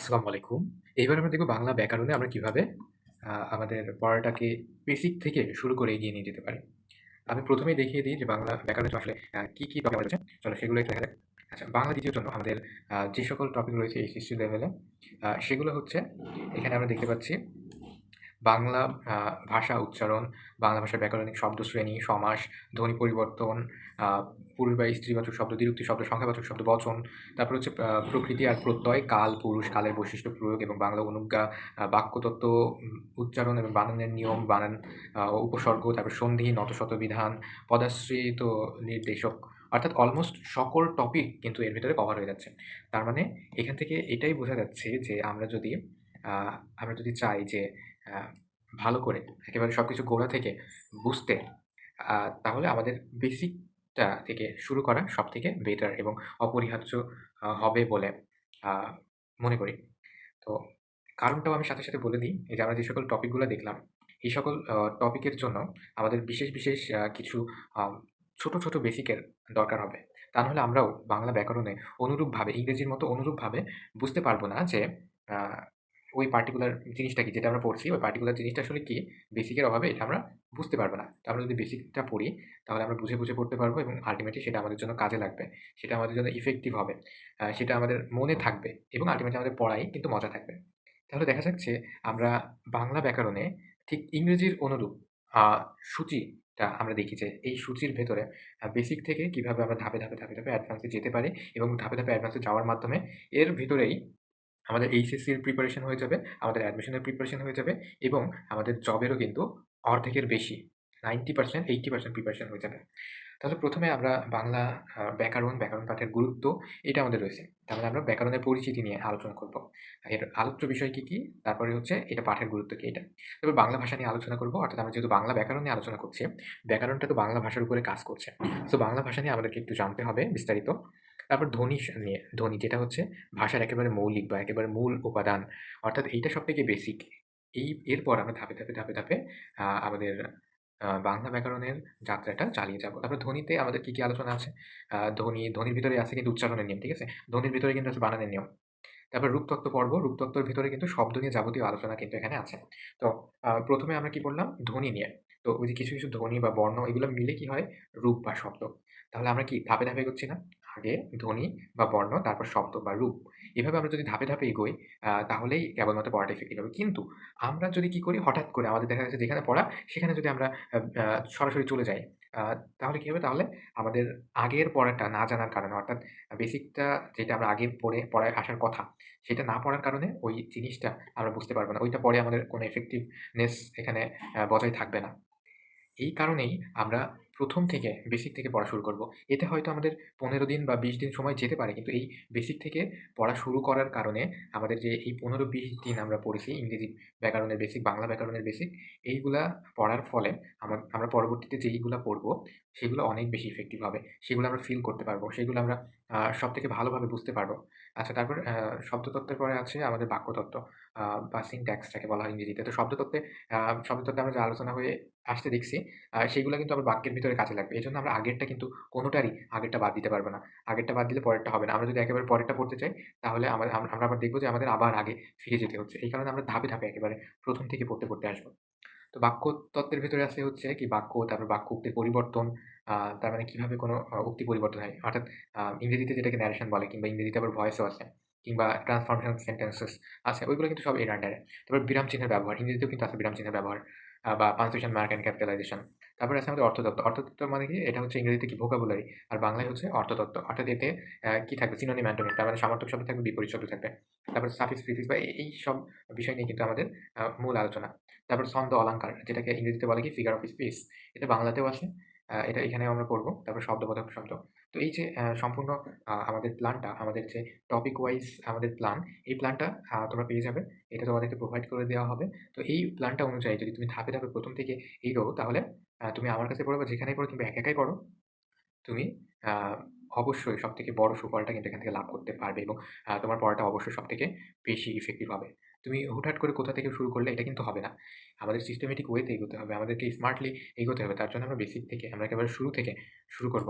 আসসালামু আলাইকুম। এইবার আমরা দেখব বাংলা ব্যাকরণে আমরা কিভাবে আমাদের পড়াটাকে বেসিক থেকে শুরু করে এগিয়ে নিয়ে যেতে পারি। আমি ১ম এই দেখিয়ে দিই যে বাংলা ব্যাকরণের জন্য আসলে কি টপিক রয়েছে। চলো সেগুলো একটু দেখা যাক। আচ্ছা, বাংলা দ্বিতীয় জন্য আমাদের যে সকল টপিক রয়েছে এইচএসসি লেভেলে সেগুলো হচ্ছে এখানে আমরা দেখতে পাচ্ছি বাংলা ভাষা উচ্চারণ, বাংলা ভাষার ব্যাকরণিক শব্দশ্রেণী, সমাস, ধ্বনি পরিবর্তন, আ পুরুষ বা স্ত্রীবাচক শব্দ, দ্বিরুক্তি শব্দ, সংখ্যাবাচক শব্দ, বচন। তারপর হচ্ছে প্রকৃতি আর প্রত্যয়, কাল, পুরুষ, কালের বৈশিষ্ট্য প্রয়োগ এবং বাংলা অনুজ্ঞা, বাক্যতত্ত্ব, উচ্চারণ এবং বানানের নিয়ম, বানান, উপসর্গ, তারপর সন্ধি, নতশত বিধান, পদাশ্রিত নির্দেশক। অর্থাৎ অলমোস্ট সকল টপিক কিন্তু এর ভিতরে কভার হয়ে যাচ্ছে। তার মানে এখান থেকে এটাই বোঝা যাচ্ছে যে আ আমরা যদি চাই যে আ ভালো করে একেবারে সবকিছু গোড়া থেকে বুঝতে, আ তাহলে আমাদের বেসিকটা থেকে শুরু করা সবথেকে বেটার এবং অপরিহার্য হবে বলে আ মনে করি। তো কারণটাও আমি সাথে সাথে বলে দিই। এই যে আমরা যে সকল টপিকগুলা দেখলাম, এই সকল টপিকের জন্য আমাদের বিশেষ কিছু আ ছোট বেসিকের দরকার হবে। তা নাহলে আমরাও বাংলা ব্যাকরণে অনুরূপভাবে ইংরেজির মতো অনুরূপভাবে বুঝতে পারব না যে আ ওই পার্টিকুলার জিনিসটা কি যেটা আমরা পড়ছি, ওই পার্টিকুলার জিনিসটা আসলে কি, বেসিকের অভাবে এটা আমরা বুঝতে পারব না। তো আমরা যদি বেসিকটা পড়ি, তাহলে আমরা বুঝে পড়তে পারবো এবং আল্টিমেটলি সেটা আমাদের জন্য কাজে লাগবে। সেটা আমাদের জন্য ইফেক্টিভ হবে। সেটা আমাদের মনে থাকবে এবং আল্টিমেটলি আমাদের পড়ায় কিন্তু মজা থাকবে। তাহলে দেখা যাচ্ছে আমরা বাংলা ব্যাকরণে ঠিক ইংরেজির অনুরূপ আ সূচিটা আমরা দেখি যে এই সূচির ভেতরে বেসিক থেকে কিভাবে আমরা ধাপে অ্যাডভান্স এ যেতে পারি এবং ধাপে অ্যাডভান্স এ যাওয়ার মাধ্যমে এর ভিতরেই আমাদের এইচএসসির প্রিপারেশন হয়ে যাবে, আমাদের অ্যাডমিশনের প্রিপারেশন হয়ে যাবে এবং আমাদের জবেরও কিন্তু অর্ধেকের বেশি 90% 80% প্রিপারেশন হয়ে যাবে। তাহলে ১ম এ আমরা বাংলা ব্যাকরণ পাঠের গুরুত্ব এটা আমাদের রয়েছে। তার মানে আমরা ব্যাকরণের পরিচিতি নিয়ে আলোচনা করব। এর আলোচ্য বিষয় কি? তারপরে হচ্ছে এটা পাঠের গুরুত্ব কি এটা। এবার বাংলা ভাষা নিয়ে আলোচনা করব। অর্থাৎ আমরা যেহেতু বাংলা ব্যাকরণ নিয়ে আলোচনা করছি, ব্যাকরণটা তো বাংলা ভাষার উপরে কাজ করছে। সো বাংলা ভাষা নিয়ে আমাদেরকে একটু জানতে হবে বিস্তারিত। তারপর নিয়ে, ধ্বনি যেটা হচ্ছে ভাষার একেবারে মৌলিক বা একেবারে মূল উপাদান। অর্থাৎ এইটা সবথেকে বেসিক। এরপর আমরা ধাপে আমাদের বাংলা ব্যাকরণের যাত্রাটা চালিয়ে যাবো। তারপর ধ্বনিতে আমাদের কি আলোচনা আছে? ধ্বনির ভিতরে আছে কিন্তু উচ্চারণের নিয়ম, ঠিক আছে? ধ্বনির ভিতরে কিন্তু আছে বানানের নিয়ম। তারপর রূপতত্ত্ব পড়ব। রূপতত্ত্বের ভিতরে কিন্তু শব্দ নিয়ে যাবতীয় আলোচনা কিন্তু এখানে আছে। তো ১ম এ আমরা কি পড়লাম? ধ্বনি নিয়ে। তো ওই যে কিছু ধ্বনি বা বর্ণ এগুলো মিলে কি হয়? রূপ বা শব্দ। তাহলে আমরা কি ধাপে এগোচ্ছি না? আগে ধ্বনি বা বর্ণ, তারপর শব্দ বা রূপ। এভাবে আমরা যদি ধাপে এগোই তাহলেই কেবলমাত্র পড়াটা ইফেক্টিভ হবে। কিন্তু আমরা যদি কি করি? হঠাৎ করে আমাদের দেখা যাচ্ছে যেখানে পড়া সেখানে যদি আমরা আ আ সরাসরি চলে যাই, আ তাহলে কি হবে? তাহলে আমাদের আগের পড়াটা না জানার কারণে অর্থাৎ বেসিকটা যেটা আমরা আগে পড়ায় আসার কথা সেটা না পড়ার কারণে ওই জিনিসটা আমরা বুঝতে পারব না। ওইটা পরে আমাদের কোনো effectiveness এখানে বজায় থাকবে না। এই কারণেই আমরা ১ম থেকে বেসিক থেকে পড়া শুরু করব। এতে হয়তো আমাদের ১৫ দিন বা ২০ দিন সময় যেতে পারে। কিন্তু এই বেসিক থেকে পড়া শুরু করার কারণে আমাদের যে এই ১৫-২০ দিন আমরা পড়েছি ইংরেজি ব্যাকরণের বেসিক, বাংলা ব্যাকরণের বেসিক, এইগুলা পড়ার ফলে আমরা পরবর্তীতে যেইগুলা পড়ব সেগুলো অনেক বেশি ইফেক্টিভ হবে। সেগুলো আমরা ফিল করতে পারব। সেগুলো আমরা সবথেকে ভালোভাবে বুঝতে পারব। আচ্ছা, তারপর শব্দতত্ত্বের পরে আছে আমাদের বাক্যতত্ত্ব আ বা সিনট্যাক্স যাকে বলা হয় ইংরেজিতে। তো আ শব্দতত্ত্বে আমরা যে আলোচনা হয়ে আসতে দেখছি, সেগুলা কিন্তু আবার বাক্যের ভিতরে কাজে লাগবে। এজন্য আমরা আগেরটা কিন্তু কোনটারই আগেরটা বাদ দিতে পারব না। আগেরটা বাদ দিলে পরেরটা হবে না। আমরা যদি একেবারে পরেরটা পড়তে চাই, তাহলে আমরা আবার দেখব যে আমাদের আবার আগে ফিরে যেতে হচ্ছে। এই কারণে আমরা ধাপে একেবারে ১ম থেকে পড়তে আসবো। তো বাক্য তত্ত্বের ভিতরে আছে হচ্ছে কি বাক্য, তারপর বাক্য উক্তির পরিবর্তন, তার মানে কিভাবে কোনো উক্তি পরিবর্তন হয়। অর্থাৎ ইংরেজিতে যেটাকে ন্যারেশন বলে কিংবা ইংরেজিতে আবার ভয়েসও আছে কিংবা ট্রান্সফরমেশন সেন্টেন্সেস আছে। ওইগুলো কিন্তু সব এর আন্ডারে। তারপর বিরাম চিহ্নের ব্যবহার। ইংরেজিতেও কিন্তু আছে বিরাম চিহ্নের ব্যবহার বা পাঞ্চুয়েশন মার্ক অ্যান্ড ক্যাপিটালাইজেশন। তারপরে আছে আমাদের অর্থতত্ত্ব। অর্থতত্ত্ব মানে কি? এটা হচ্ছে ইংরেজিতে কি ভোকাবুলারি আর বাংলায় হচ্ছে অর্থতত্ত্ব। অর্থাৎ এতে কি থাকবে? Synonym, antonym. তার মানে সমার্থক শব্দ থাকবে, বিপরীত শব্দ থাকবে। তারপর সাফিক্স, প্রিফিক্স বা এই সব বিষয় নিয়ে কিন্তু আমাদের মূল আলোচনা। তারপর ছন্দ, অলঙ্কার যেটাকে ইংরেজিতে বলে কি ফিগার অফ স্পিচ। এটা বাংলাতেও আছে। এটা এখানেও আমরা পড়ব। তারপর শব্দবোধক শব্দ। তো এই যে সম্পূর্ণ আমাদের প্ল্যানটা, আমাদের যে টপিক ওয়াইজ আমাদের প্ল্যান, এই প্ল্যানটা তোমরা পেয়ে যাবে। এটা তোমাদেরকে প্রোভাইড করে দেওয়া হবে। তো এই প্ল্যানটা অনুযায়ী যদি তুমি ধাপে ১ম থেকে এগোও তাহলে তুমি আমার কাছে পড়ো বা যেখানেই পড়ো কিংবা একাই পড়ো, তুমি আ অবশ্যই সবথেকে বড় সুফলটা কিন্তু এখান থেকে লাভ করতে পারবে এবং তোমার পড়াটা অবশ্যই সবথেকে বেশি ইফেক্টিভ হবে। তুমি হুটহাট করে কোথা থেকে শুরু করলে এটা কিন্তু হবে না। আমাদের সিস্টেমেটিক ওয়েতে এগোতে হবে। আমাদেরকে স্মার্টলি এগোতে হবে। তার জন্য আমরা বেসিক থেকে আমরা একেবারে শুরু থেকে শুরু করব।